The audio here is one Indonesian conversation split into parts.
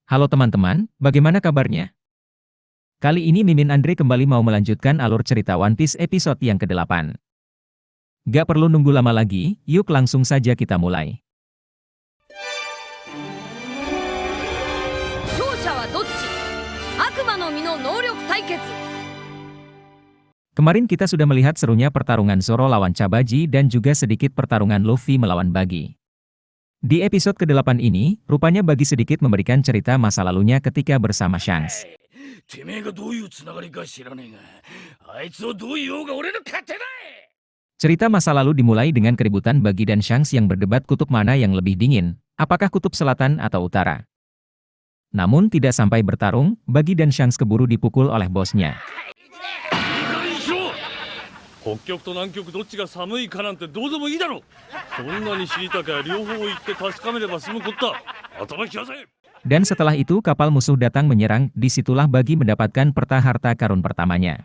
Halo teman-teman, bagaimana kabarnya? Kali ini Mimin Andre kembali mau melanjutkan alur cerita One Piece episode yang ke-8. Gak perlu nunggu lama lagi, yuk langsung saja kita mulai. Kemarin kita sudah melihat serunya pertarungan Zoro lawan Cabaji dan juga sedikit pertarungan Luffy melawan Buggy. Di episode ke-8 ini, rupanya Buggy sedikit memberikan cerita masa lalunya ketika bersama Shanks. Cerita masa lalu dimulai dengan keributan Buggy dan Shanks yang berdebat kutub mana yang lebih dingin, apakah kutub selatan atau utara. Namun tidak sampai bertarung, Buggy dan Shanks keburu dipukul oleh bosnya. Dan setelah itu kapal musuh datang menyerang, disitulah Buggy mendapatkan peta harta karun pertamanya.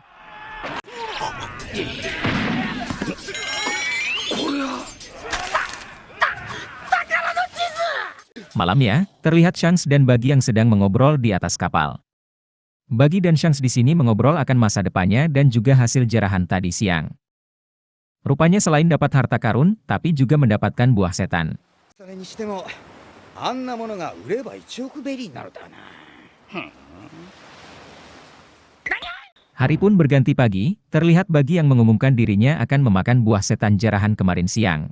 Malamnya, terlihat Shanks dan Buggy yang sedang mengobrol di atas kapal. Buggy dan Shanks di sini mengobrol akan masa depannya dan juga hasil jarahan tadi siang. Rupanya selain dapat harta karun, tapi juga mendapatkan buah setan. Hari pun berganti pagi, terlihat Buggy yang mengumumkan dirinya akan memakan buah setan jarahan kemarin siang.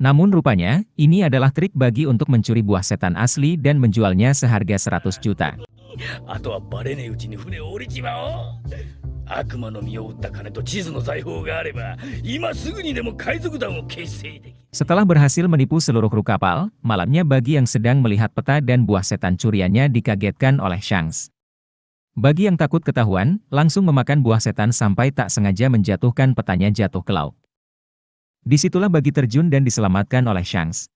Namun rupanya, ini adalah trik Buggy untuk mencuri buah setan asli dan menjualnya seharga 100 juta. Setelah berhasil menipu seluruh kru kapal, malamnya Buggy yang sedang melihat peta dan buah setan curiannya dikagetkan oleh Shanks. Buggy yang takut ketahuan, langsung memakan buah setan sampai tak sengaja menjatuhkan petanya jatuh ke laut. Disitulah Buggy terjun dan diselamatkan oleh Shanks.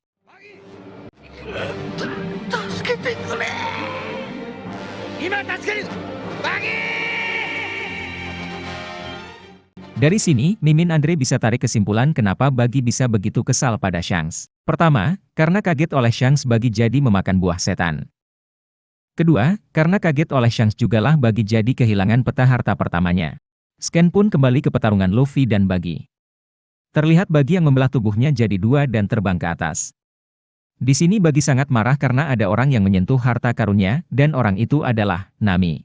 Dari sini, Mimin Andre bisa tarik kesimpulan kenapa Buggy bisa begitu kesal pada Shanks. Pertama, karena kaget oleh Shanks Buggy jadi memakan buah setan. Kedua, karena kaget oleh Shanks jugalah Buggy jadi kehilangan peta harta pertamanya. Scan pun kembali ke pertarungan Luffy dan Buggy. Terlihat Buggy yang membelah tubuhnya jadi dua dan terbang ke atas. Di sini Buggy sangat marah karena ada orang yang menyentuh harta karunnya, dan orang itu adalah Nami.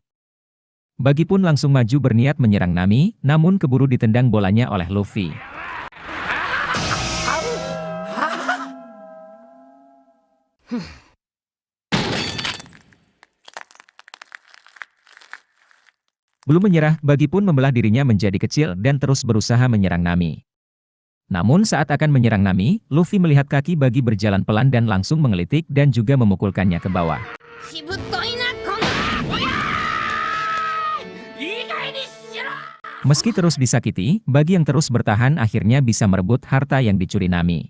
Buggy pun langsung maju berniat menyerang Nami, namun keburu ditendang bolanya oleh Luffy. Belum menyerah, Buggy pun membelah dirinya menjadi kecil dan terus berusaha menyerang Nami. Namun saat akan menyerang Nami, Luffy melihat kaki Buggy berjalan pelan dan langsung mengelitik dan juga memukulkannya ke bawah. Meski terus disakiti, Buggy yang terus bertahan akhirnya bisa merebut harta yang dicuri Nami.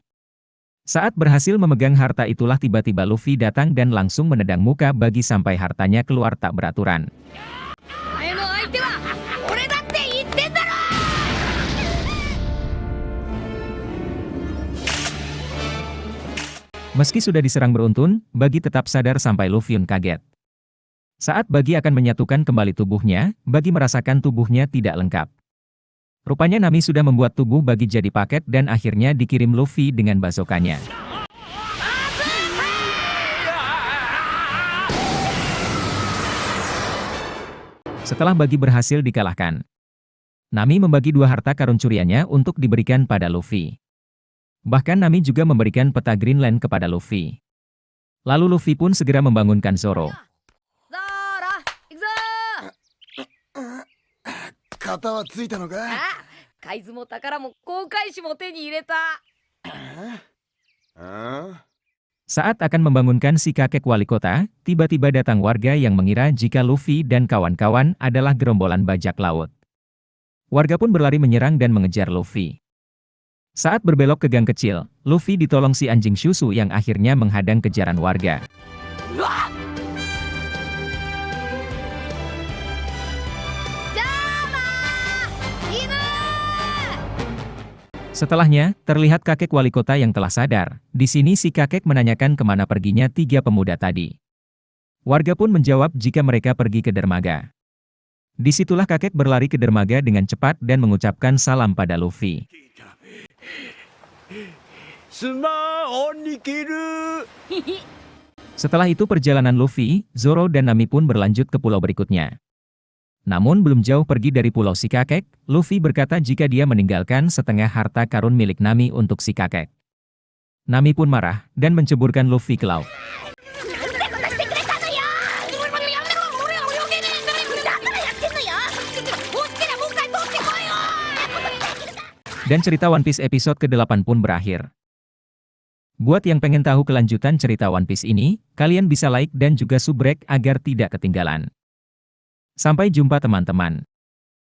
Saat berhasil memegang harta itulah tiba-tiba Luffy datang dan langsung menendang muka Buggy sampai hartanya keluar tak beraturan. Meski sudah diserang beruntun, Buggy tetap sadar sampai Luffy kaget. Saat Buggy akan menyatukan kembali tubuhnya, Buggy merasakan tubuhnya tidak lengkap. Rupanya Nami sudah membuat tubuh Buggy jadi paket dan akhirnya dikirim Luffy dengan bazokannya. Setelah Buggy berhasil dikalahkan, Nami membagi dua harta karun curiannya untuk diberikan pada Luffy. Bahkan Nami juga memberikan peta Greenland kepada Luffy. Lalu Luffy pun segera membangunkan Zoro. Saat akan membangunkan si kakek wali kota, tiba-tiba datang warga yang mengira jika Luffy dan kawan-kawan adalah gerombolan bajak laut. Warga pun berlari menyerang dan mengejar Luffy. Saat berbelok ke gang kecil, Luffy ditolong si anjing Shusu yang akhirnya menghadang kejaran warga. Setelahnya, terlihat kakek wali kota yang telah sadar. Di sini si kakek menanyakan kemana perginya tiga pemuda tadi. Warga pun menjawab jika mereka pergi ke dermaga. Disitulah kakek berlari ke dermaga dengan cepat dan mengucapkan salam pada Luffy. Setelah itu perjalanan Luffy, Zoro dan Nami pun berlanjut ke pulau berikutnya. Namun belum jauh pergi dari pulau si kakek, Luffy berkata jika dia meninggalkan setengah harta karun milik Nami untuk si kakek. Nami pun marah, dan menceburkan Luffy ke laut. Dan cerita One Piece episode ke-8 pun berakhir. Buat yang pengen tahu kelanjutan cerita One Piece ini, kalian bisa like dan juga subrek agar tidak ketinggalan. Sampai jumpa teman-teman.